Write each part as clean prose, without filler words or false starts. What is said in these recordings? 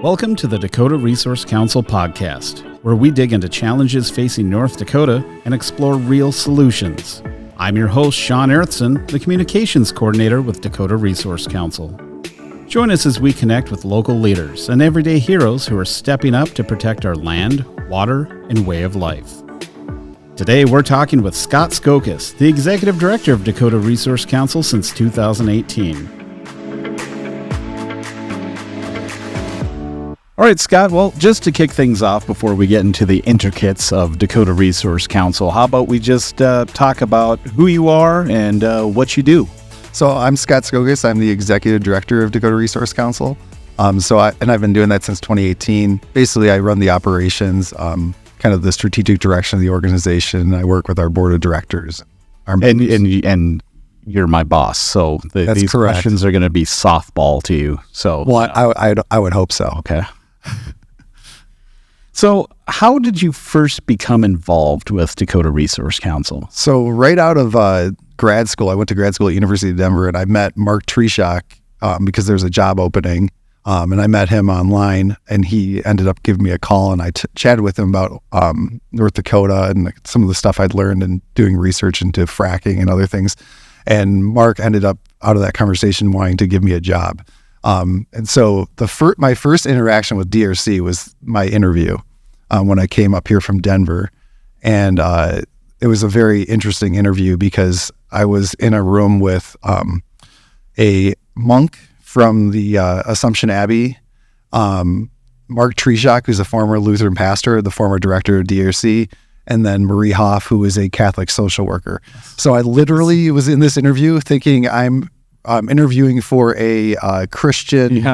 Welcome to the Dakota Resource Council podcast, where we dig into challenges facing North Dakota and explore real solutions. I'm your host, Sean Erickson, the Communications Coordinator with Dakota Resource Council. Join us as we connect with local leaders and everyday heroes who are stepping up to protect our land, water, and way of life. Today, we're talking with Scott Skokos, the Executive Director of Dakota Resource Council since 2018. All right, Scott, well, just to kick things off before we get into the intricacies of Dakota Resource Council, how about we just talk about who you are and what you do? So I'm Scott Skokos. I'm the Executive Director of Dakota Resource Council. I've been doing that since 2018. Basically, I run the operations, kind of the strategic direction of the organization. I work with our board of directors. And you're my boss, so these correct. Questions are going to be softball to you. So, well, I would hope so. Okay. So how did you first become involved with Dakota Resource Council? So right out of grad school, I went to grad school at University of Denver, and I met Mark Treshak because there's a job opening, and I met him online, and he ended up giving me a call, and I chatted with him about North Dakota and some of the stuff I'd learned in doing research into fracking and other things. And Mark ended up out of that conversation wanting to give me a job. And so my first interaction with DRC was my interview when I came up here from Denver. And it was a very interesting interview because I was in a room with a monk from the Assumption Abbey, Mark Treshak, who's a former Lutheran pastor, the former director of DRC, and then Marie Hoff, who is a Catholic social worker. So I literally was in this interview thinking I'm interviewing for a Christian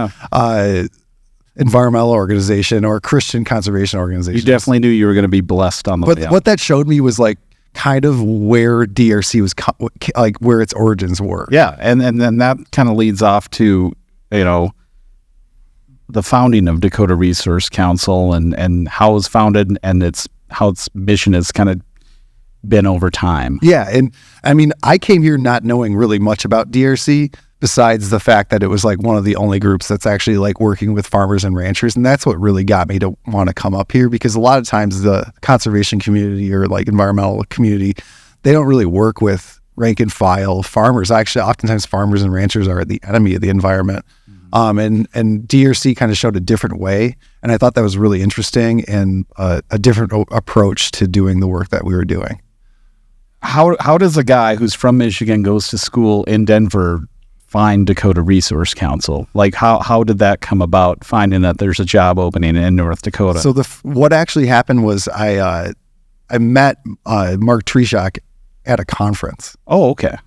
environmental organization or Christian conservation organization. You definitely knew you were going to be blessed on the way out. What that showed me was like kind of where DRC was, like where its origins were. Yeah, and then that kind of leads off to, the founding of Dakota Resource Council and how it was founded and how its mission has kind of been over time. Yeah, and I mean, I came here not knowing really much about DRC besides the fact that it was like one of the only groups that's actually like working with farmers and ranchers, and that's what really got me to want to come up here, because a lot of times the conservation community or like environmental community, they don't really work with rank and file farmers. Actually, oftentimes farmers and ranchers are the enemy of the environment. And DRC kind of showed a different way, and I thought that was really interesting and a different approach to doing the work that we were doing. How does a guy who's from Michigan, goes to school in Denver, find Dakota Resource Council? Like how did that come about, finding that there's a job opening in North Dakota? So what actually happened was I met Mark Treshak at a conference. Oh, okay.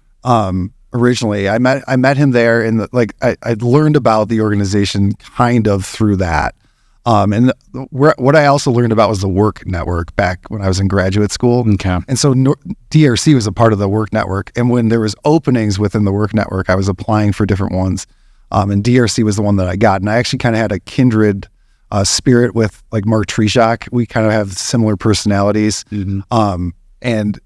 Originally, I met him there, and I learned about the organization kind of through that. And what I also learned about was the work network back when I was in graduate school. Okay. And so DRC was a part of the work network. And when there was openings within the work network, I was applying for different ones. And DRC was the one that I got. And I actually kind of had a kindred spirit with like Mark Treshak. We kind of have similar personalities. Mm-hmm. And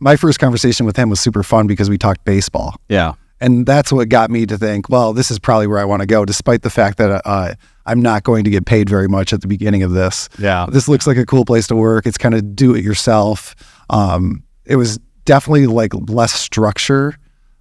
my first conversation with him was super fun because we talked baseball. Yeah. And that's what got me to think, well, this is probably where I want to go, despite the fact that I'm not going to get paid very much at the beginning of this. Yeah. This looks like a cool place to work. It's kind of do it yourself. It was definitely like less structure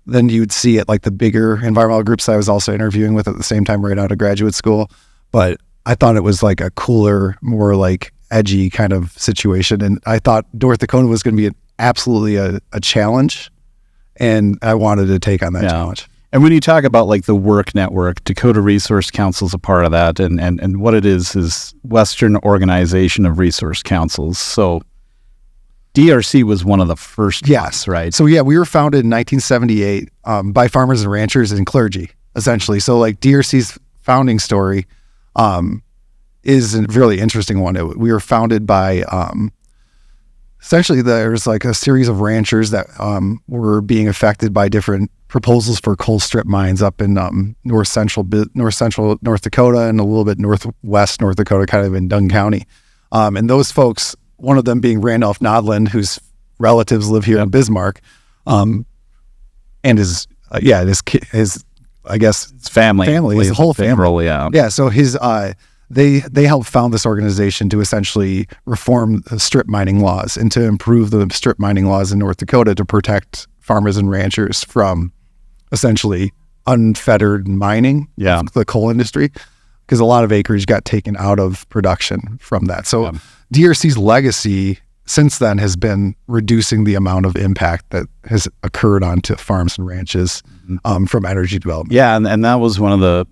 than you'd see at like the bigger environmental groups that I was also interviewing with at the same time right out of graduate school. But I thought it was like a cooler, more like edgy kind of situation. And I thought North Dakota was going to be absolutely a challenge. And I wanted to take on that challenge. And when you talk about like the work network, Dakota Resource Council is a part of that. And what it is Western Organization of Resource Councils. So DRC was one of the first. Yes. Right. So yeah, we were founded in 1978 by farmers and ranchers and clergy, essentially. So like DRC's founding story is a really interesting one. We were founded by essentially, there's like a series of ranchers that were being affected by different proposals for coal strip mines up in north central North Dakota and a little bit northwest North Dakota, kind of in Dunn County. And those folks, one of them being Randolph Nodland, whose relatives live here in Bismarck, and his I guess his family, his whole family. Yeah. Yeah. So his they helped found this organization to essentially reform the strip mining laws and to improve the strip mining laws in North Dakota to protect farmers and ranchers from essentially unfettered mining, the coal industry, because a lot of acreage got taken out of production from that. So DRC's legacy since then has been reducing the amount of impact that has occurred onto farms and ranches from energy development. Yeah, and that was one of the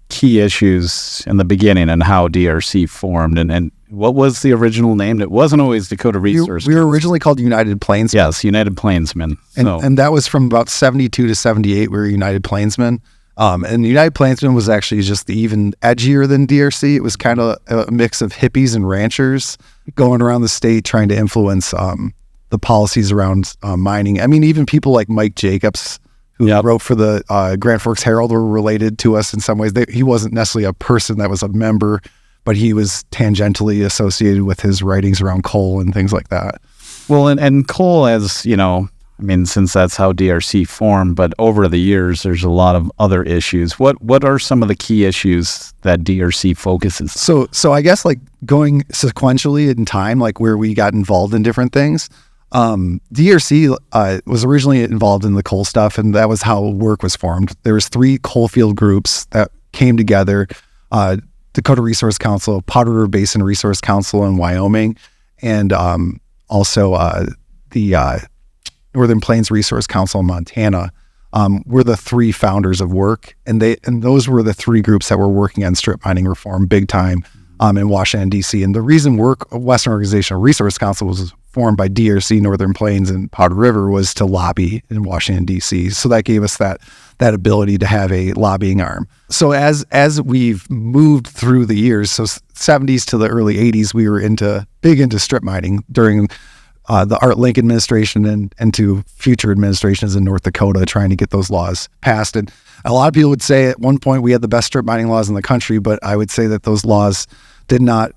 key issues in the beginning and how DRC formed. And what was the original name? It wasn't always Dakota Resource We were originally called United Plainsmen. Yes, United Plainsmen. And that was from about 72 to 78, we were United Plainsmen. And United Plainsmen was actually just even edgier than DRC. It was kind of a mix of hippies and ranchers going around the state trying to influence the policies around mining. I mean, even people like Mike Jacobs, who wrote for the Grand Forks Herald, were related to us in some ways. He wasn't necessarily a person that was a member, but he was tangentially associated with his writings around coal and things like that. Well, and coal, as you know, I mean, since that's how DRC formed, but over the years, there's a lot of other issues. What are some of the key issues that DRC focuses on? So I guess like going sequentially in time, like where we got involved in different things, DRC was originally involved in the coal stuff, and that was how work was formed. There was 3 coal field groups that came together, Dakota Resource Council, Powder River Basin Resource Council in Wyoming, and also the Northern Plains Resource Council in Montana, were the 3 founders of work, and those were the 3 groups that were working on strip mining reform big time in Washington, D.C. And the reason Western Organizational Resource Council was formed by DRC, Northern Plains, and Powder River was to lobby in Washington, D.C. So that gave us that ability to have a lobbying arm. So as we've moved through the years, so 70s to the early 80s, we were big into strip mining during the Art Link administration and to future administrations in North Dakota trying to get those laws passed. And a lot of people would say at one point we had the best strip mining laws in the country, but I would say that those laws did not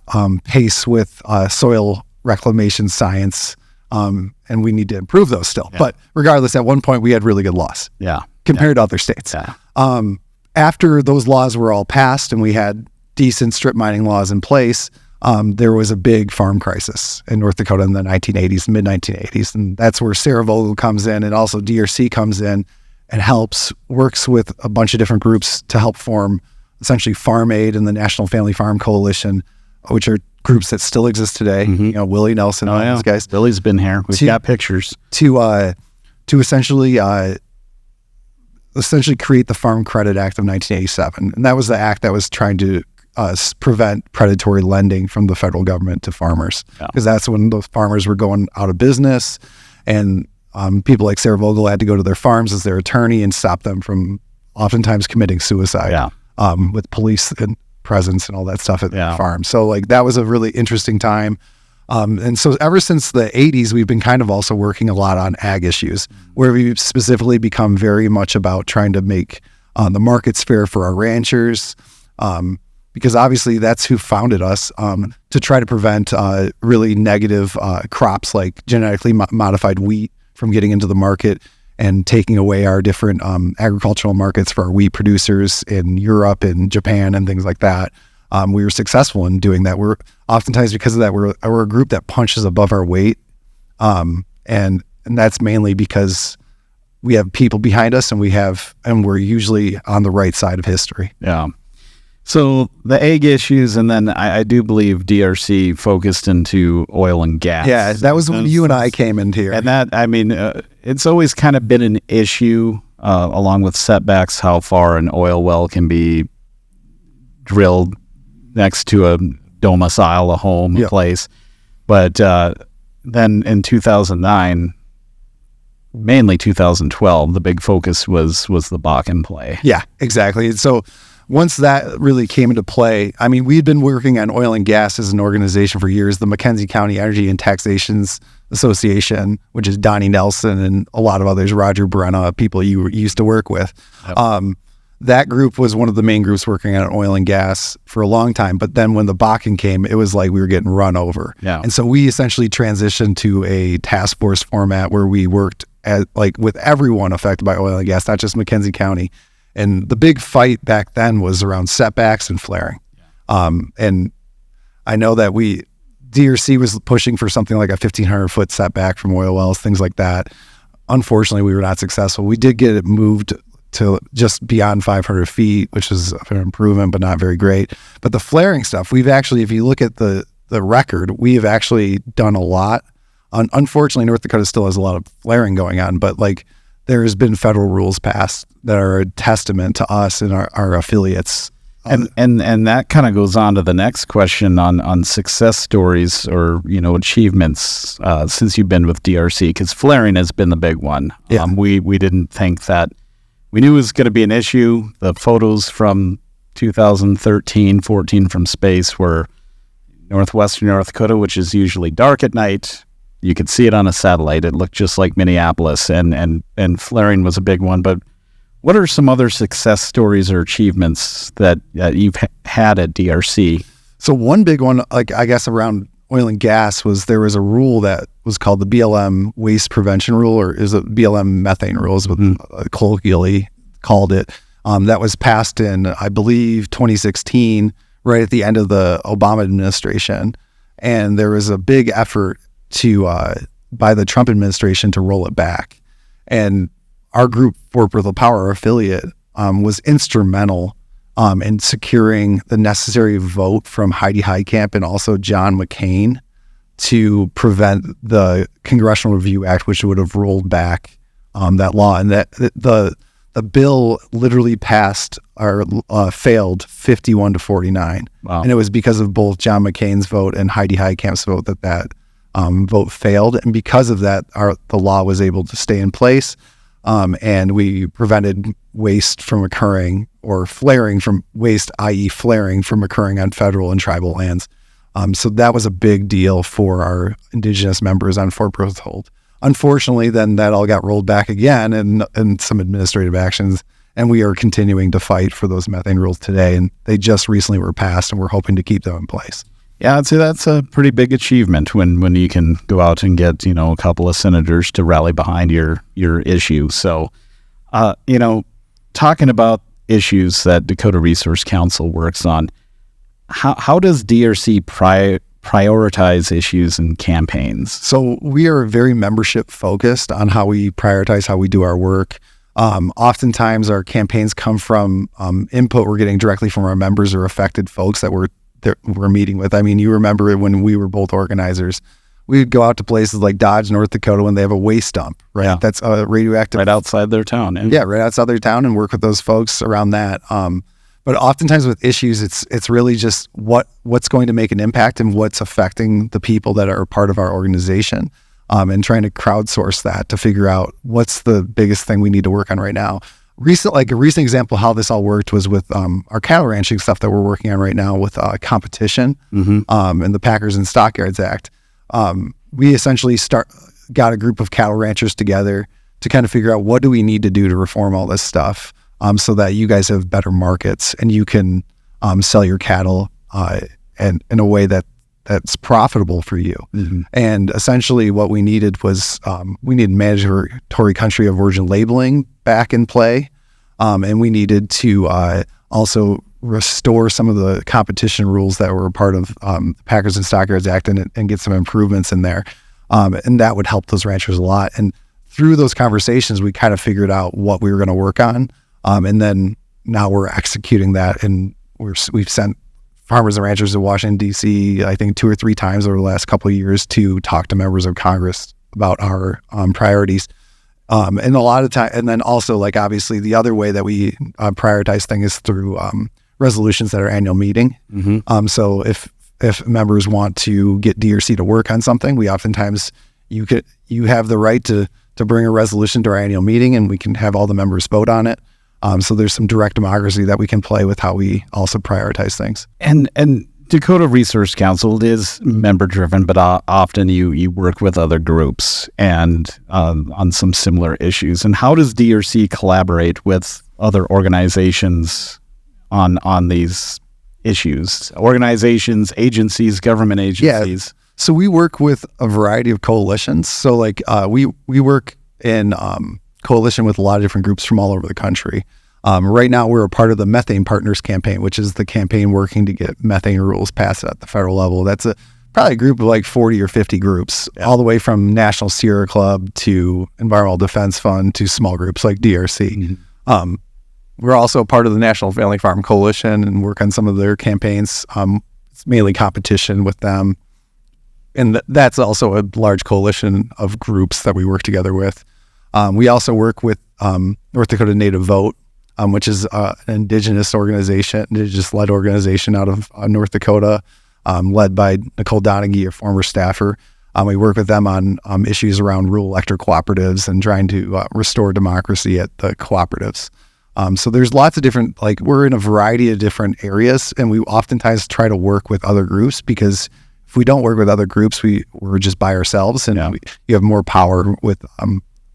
pace with soil reclamation science, and we need to improve those still. Yeah. But regardless, at one point we had really good laws compared to other states. Yeah. After those laws were all passed and we had decent strip mining laws in place, there was a big farm crisis in North Dakota in the 1980s, mid-1980s, and that's where Sarah Vogel comes in, and also DRC comes in and works with a bunch of different groups to help form essentially Farm Aid and the National Family Farm Coalition, which are groups that still exist today. You know, Willie Nelson, all those guys. Billy's been here. We've got pictures. To essentially create the Farm Credit Act of 1987, and that was the act that was trying to prevent predatory lending from the federal government to farmers, because that's when those farmers were going out of business, and people like Sarah Vogel had to go to their farms as their attorney and stop them from oftentimes committing suicide with police and presence and all that stuff at the farm. So like that was a really interesting time. And so ever since the 80s, we've been kind of also working a lot on ag issues, where we've specifically become very much about trying to make the markets fair for our ranchers, because obviously that's who founded us, to try to prevent really negative crops like genetically modified wheat from getting into the market and taking away our different agricultural markets for our wheat producers in Europe and Japan and things like that. We were successful in doing that. We're oftentimes, because of that, we're a group that punches above our weight, and that's mainly because we have people behind us, and we're usually on the right side of history. Yeah. So the ag issues, and then I do believe DRC focused into oil and gas. Yeah, that was when you and I came in here. And that, I mean, it's always kind of been an issue, along with setbacks, how far an oil well can be drilled next to a domicile, a home, a place. But then in 2009, mainly 2012, the big focus was the Bakken play. Yeah, exactly. So once that really came into play, I mean, we'd been working on oil and gas as an organization for years. The McKenzie County Energy and Taxations Association, which is Donnie Nelson and a lot of others, Roger Brenna, people you used to work with. Yep. That group was one of the main groups working on oil and gas for a long time. But then when the Bakken came, it was like we were getting run over. Yeah. And so we essentially transitioned to a task force format where we worked with everyone affected by oil and gas, not just McKenzie County. And the big fight back then was around setbacks and flaring. And I know that DRC was pushing for something like a 1,500-foot setback from oil wells, things like that. Unfortunately, we were not successful. We did get it moved to just beyond 500 feet, which is an improvement, but not very great. But the flaring stuff, we've actually, if you look at the record, we have actually done a lot. Unfortunately, North Dakota still has a lot of flaring going on, but like there has been federal rules passed that are a testament to us and our affiliates. And that kind of goes on to the next question on success stories or, achievements since you've been with DRC, because flaring has been the big one. Yeah. We didn't think that, we knew it was going to be an issue. The photos from 2013-14 from space were northwestern North Dakota, which is usually dark at night. You could see it on a satellite. It looked just like Minneapolis, and flaring was a big one. But what are some other success stories or achievements that you've had at DRC? So one big one, like I guess around oil and gas, was there was a rule that was called the BLM Waste Prevention Rule, or is it BLM Methane Rule, is what colloquially called it. That was passed in, I believe, 2016, right at the end of the Obama administration. And there was a big effort by the Trump administration to roll it back. And our group, Fort Berthold Power, our affiliate, was instrumental in securing the necessary vote from Heidi Heitkamp and also John McCain to prevent the Congressional Review Act, which would have rolled back that law. And that the bill literally passed or failed 51-49. Wow. And it was because of both John McCain's vote and Heidi Heitkamp's vote that vote failed. And because of that, the law was able to stay in place. And we prevented waste from occurring, or flaring from waste, i.e. flaring from occurring on federal and tribal lands. So that was a big deal for our indigenous members on Fort Berthold. Unfortunately, then that all got rolled back again and some administrative actions, and we are continuing to fight for those methane rules today. And they just recently were passed, and we're hoping to keep them in place. Yeah, I'd say that's a pretty big achievement when you can go out and get, a couple of senators to rally behind your issue. So, talking about issues that Dakota Resource Council works on, how does DRC prioritize issues and campaigns? So we are very membership focused on how we prioritize, how we do our work. Oftentimes our campaigns come from input we're getting directly from our members or affected folks that we're meeting with. I mean, you remember when we were both organizers, we would go out to places like Dodge, North Dakota, when they have a waste dump, right? Yeah. That's radioactive. Right outside their town. Yeah, right outside their town, and work with those folks around that. But oftentimes with issues, it's really just what's going to make an impact and what's affecting the people that are part of our organization, and trying to crowdsource that to figure out what's the biggest thing we need to work on right now. A recent example of how this all worked was with our cattle ranching stuff that we're working on right now with competition and the Packers and Stockyards Act. We essentially got a group of cattle ranchers together to kind of figure out what do we need to do to reform all this stuff so that you guys have better markets and you can sell your cattle and in a way that's profitable for you. Mm-hmm. And essentially what we needed was we needed mandatory country of origin labeling back in play. And we needed to also restore some of the competition rules that were a part of the Packers and Stockyards Act and get some improvements in there. And that would help those ranchers a lot. And through those conversations, we kind of figured out what we were going to work on. And then now we're executing that. And we've sent farmers and ranchers to Washington, D.C., I think 2 or 3 times over the last couple of years to talk to members of Congress about our priorities. And a lot of time, and then also like obviously the other way that we prioritize things is through resolutions at our annual meeting. Mm-hmm. So if members want to get DRC to work on something, we oftentimes you have the right to bring a resolution to our annual meeting, and we can have all the members vote on it. So there's some direct democracy that we can play with how we also prioritize things. And Dakota Resource Council is member driven, but often you work with other groups and on some similar issues. And how does DRC collaborate with other organizations on these issues? Organizations, agencies, government agencies. Yeah. So we work with a variety of coalitions. So like we work in coalition with a lot of different groups from all over the country. Right now, we're a part of the Methane Partners campaign, which is the campaign working to get methane rules passed at the federal level. That's probably a group of like 40 or 50 groups, all the way from National Sierra Club to Environmental Defense Fund to small groups like DRC. Mm-hmm. We're also part of the National Family Farm Coalition and work on some of their campaigns. It's mainly competition with them. And that's also a large coalition of groups that we work together with. We also work with North Dakota Native Vote, which is an indigenous led organization out of North Dakota, led by Nicole Donaghy, a former staffer. We work with them on issues around rural electric cooperatives and trying to restore democracy at the cooperatives. So there's lots of different, we're in a variety of different areas, and we oftentimes try to work with other groups, because if we don't work with other groups, we're just by ourselves, and you have more power with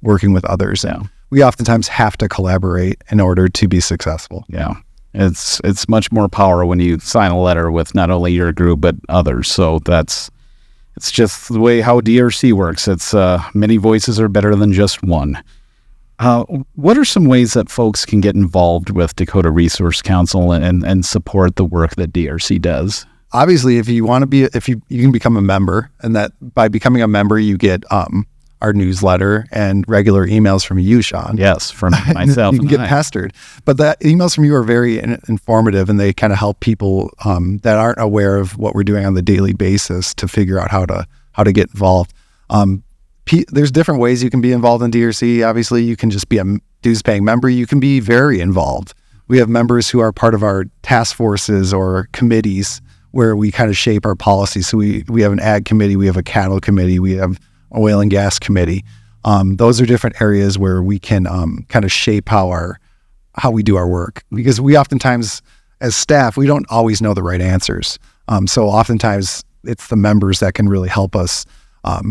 working with others. Yeah. We oftentimes have to collaborate in order to be successful. Yeah. It's much more power when you sign a letter with not only your group, but others. So it's just the way how DRC works. It's many voices are better than just one. What are some ways that folks can get involved with Dakota Resource Council and support the work that DRC does? Obviously, if you want to you can become a member, and that by becoming a member, you get our newsletter and regular emails from you, Sean. Yes, from myself. You can get pestered. But the emails from you are very informative, and they kind of help people that aren't aware of what we're doing on the daily basis to figure out how to get involved. There's different ways you can be involved in DRC. Obviously, you can just be a dues-paying member. You can be very involved. We have members who are part of our task forces or committees where we kind of shape our policy. So we have an ag committee, we have a cattle committee, we have oil and gas committee. Those are different areas where we can kind of shape how we do our work, because we oftentimes, as staff, we don't always know the right answers. So oftentimes it's the members that can really help us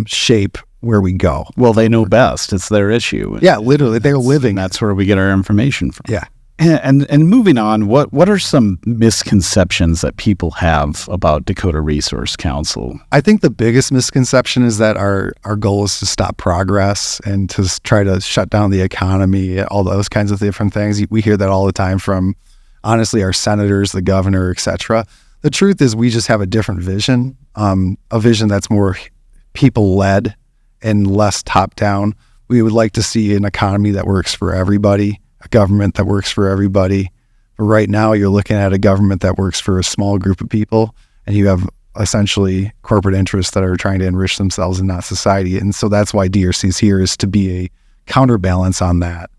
shape where we go. Well, they know best. It's their issue. Yeah, literally, they're living. That's where we get our information from. Yeah. And moving on, what are some misconceptions that people have about Dakota Resource Council? I think the biggest misconception is that our goal is to stop progress and to try to shut down the economy, all those kinds of different things. We hear that all the time from, honestly, our senators, the governor, etc. The truth is we just have a different vision, a vision that's more people-led and less top-down. We would like to see an economy that works for everybody, a government that works for everybody. But right now, you're looking at a government that works for a small group of people, and you have essentially corporate interests that are trying to enrich themselves and not society. And so that's why DRC's here, is to be a counterbalance on that.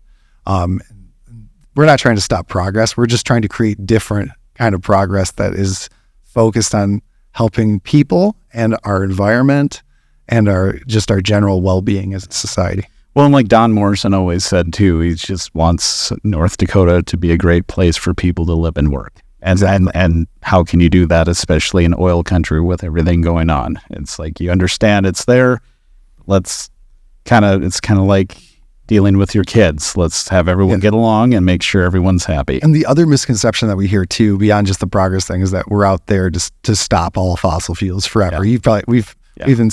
We're not trying to stop progress. We're just trying to create different kind of progress that is focused on helping people and our environment and our general well-being as a society. Well, and like Don Morrison always said too, he just wants North Dakota to be a great place for people to live and work. And how can you do that, especially in oil country with everything going on? It's like, you understand it's there. It's kind of like dealing with your kids. Let's have everyone get along and make sure everyone's happy. And the other misconception that we hear too, beyond just the progress thing, is that we're out there to stop all fossil fuels forever. Yeah.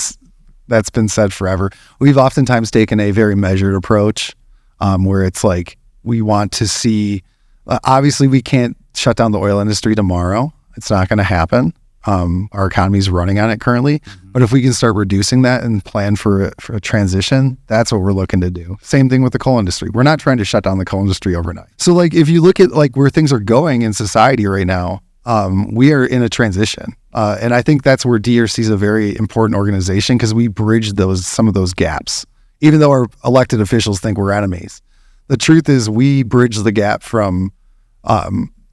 That's been said forever. We've oftentimes taken a very measured approach, where it's like, we want to see, obviously we can't shut down the oil industry tomorrow. It's not going to happen. Our economy's running on it currently. Mm-hmm. But if we can start reducing that and plan for a transition, that's what we're looking to do. Same thing with the coal industry. We're not trying to shut down the coal industry overnight. So if you look at where things are going in society right now, we are in a transition. And I think that's where DRC is a very important organization, because we bridge some of those gaps. Even though our elected officials think we're enemies, the truth is we bridge the gap from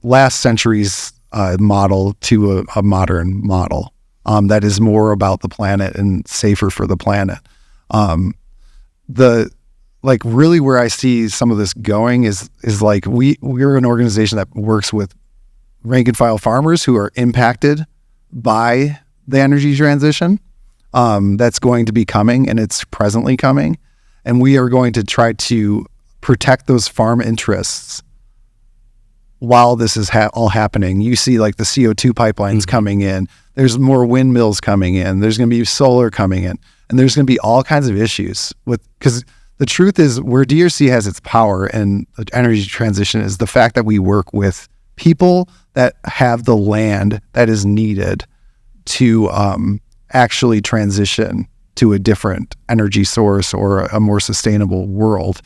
last century's model to a modern model that is more about the planet and safer for the planet. Really where I see some of this going is we're an organization that works with rank and file farmers who are impacted by the energy transition that's going to be coming, and it's presently coming. And we are going to try to protect those farm interests while this is all happening. You see the CO2 pipelines coming in. There's more windmills coming in. There's going to be solar coming in. And there's going to be all kinds of issues because the truth is where DRC has its power in the energy transition is the fact that we work with people that have the land that is needed to actually transition to a different energy source or a more sustainable world,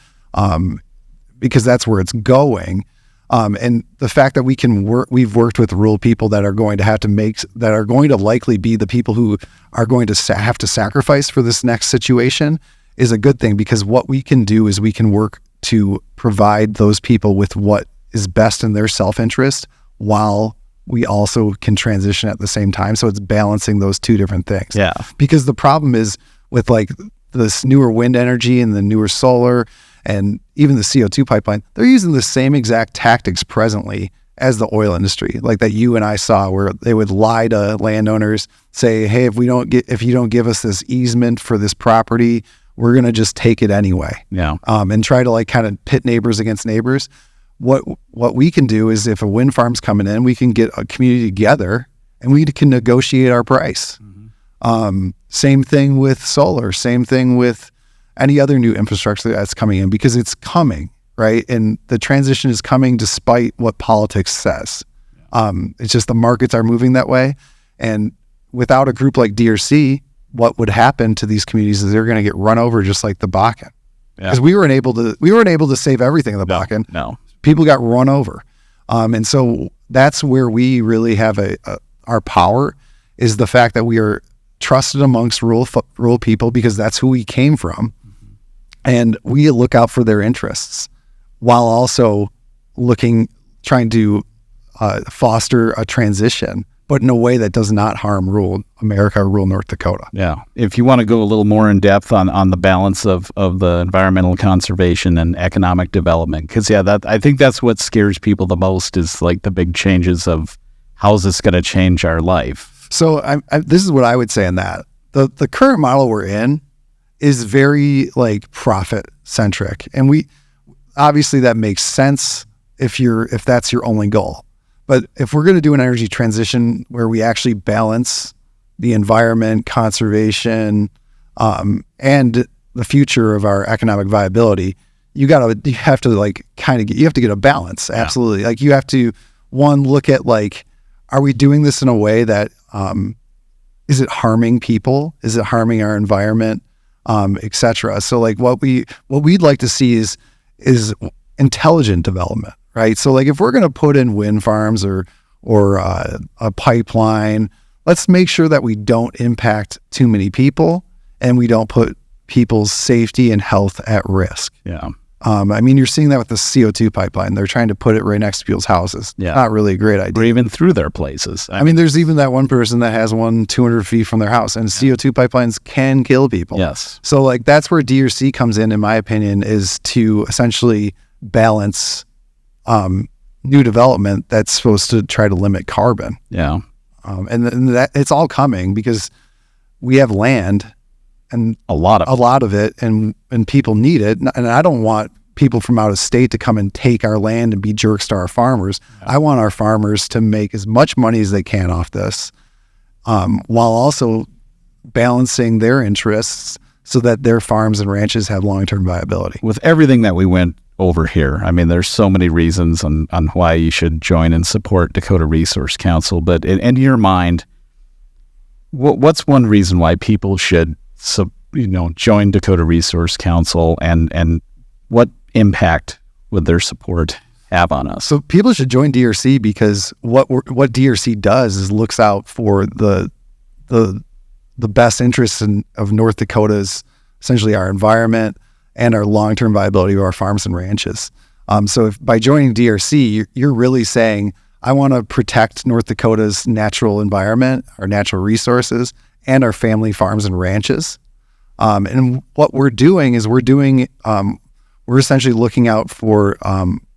because that's where it's going. And the fact that we've worked with rural people that are going to likely be the people who are going to have to sacrifice for this next situation is a good thing, because what we can do is we can work to provide those people with what is best in their self-interest while we also can transition at the same time. So it's balancing those two different things. Yeah. Because the problem is with like this newer wind energy and the newer solar and even the CO2 pipeline, they're using the same exact tactics presently as the oil industry, like that you and I saw, where they would lie to landowners, say, hey, if you don't give us this easement for this property, we're going to just take it anyway. Yeah. And try to like kind of pit neighbors against neighbors. What we can do is if a wind farm's coming in, we can get a community together and we can negotiate our price. Mm-hmm. Same thing with solar, same thing with any other new infrastructure that's coming in, because it's coming, right? And the transition is coming despite what politics says. It's just the markets are moving that way. And without a group like DRC, what would happen to these communities is they're going to get run over just like the Bakken. Because we weren't able to save everything in the Bakken. No. People got run over. And so that's where we really have our power, is the fact that we are trusted amongst rural people, because that's who we came from. Mm-hmm. And we look out for their interests while also trying to foster a transition, but in a way that does not harm rural America or rural North Dakota. Yeah. If you want to go a little more in depth on the balance of the environmental conservation and economic development, because I think that's what scares people the most, is like the big changes of how is this going to change our life. So this is what I would say on that. The current model we're in is very like profit centric, and we obviously that makes sense if that's your only goal. But if we're going to do an energy transition where we actually balance the environment, conservation, and the future of our economic viability, you have to get a balance. Absolutely. Like you have to, one, look at like, are we doing this in a way that, is it harming people? Is it harming our environment? Et cetera. So like what we'd like to see is intelligent development. Right. So like if we're going to put in wind farms or a pipeline, let's make sure that we don't impact too many people and we don't put people's safety and health at risk. Yeah. I mean, you're seeing that with the CO2 pipeline. They're trying to put it right next to people's houses. Yeah. Not really a great idea. Or even through their places. I mean, there's even that one person that has one 200 feet from their house, and CO2 pipelines can kill people. Yes. So like that's where DRC comes in my opinion, is to essentially balance new development that's supposed to try to limit carbon. Yeah. And that it's all coming because we have land and a lot of it and people need it. And I don't want people from out of state to come and take our land and be jerks to our farmers. Yeah. I want our farmers to make as much money as they can off this, while also balancing their interests so that their farms and ranches have long-term viability. With everything that we went over here, I mean, there's so many reasons on why you should join and support Dakota Resource Council. But in your mind, what's one reason why people should, join Dakota Resource Council, and what impact would their support have on us? So people should join DRC because what DRC does is looks out for the best interests of North Dakota's, essentially our environment and our long-term viability of our farms and ranches. So if by joining DRC, you're really saying, I want to protect North Dakota's natural environment, our natural resources, and our family farms and ranches. And what we're doing is we're essentially looking out for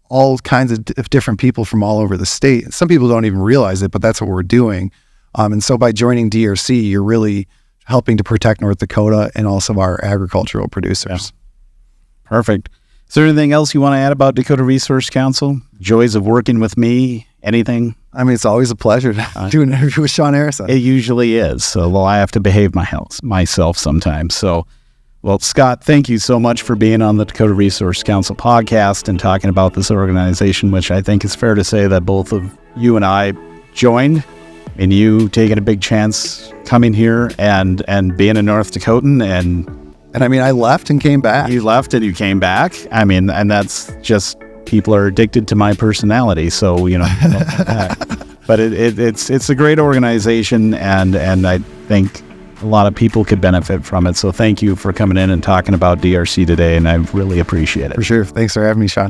all kinds of different people from all over the state. Some people don't even realize it, but that's what we're doing. And so by joining DRC, you're really helping to protect North Dakota and also our agricultural producers. Yeah. Perfect. Is there anything else you want to add about Dakota Resource Council? Joys of working with me? Anything? I mean, it's always a pleasure to do an interview with Sean Erickson. It usually is, although I have to behave myself sometimes. So Well, Scott, thank you so much for being on the Dakota Resource Council podcast and talking about this organization, which I think is fair to say that both of you and I joined, and you taking a big chance coming here and being a North Dakotan. And I mean, I left and came back. You left and you came back. I mean, and that's just, people are addicted to my personality. So, you know, but it's a great organization, and I think a lot of people could benefit from it. So thank you for coming in and talking about DRC today, and I really appreciate it. For sure. Thanks for having me, Sean.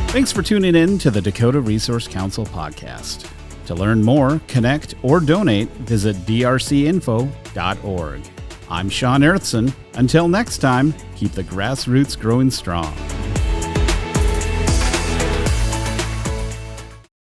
Thanks for tuning in to the Dakota Resource Council podcast. To learn more, connect, or donate, visit drcinfo.org. I'm Sean Erickson. Until next time, keep the grassroots growing strong.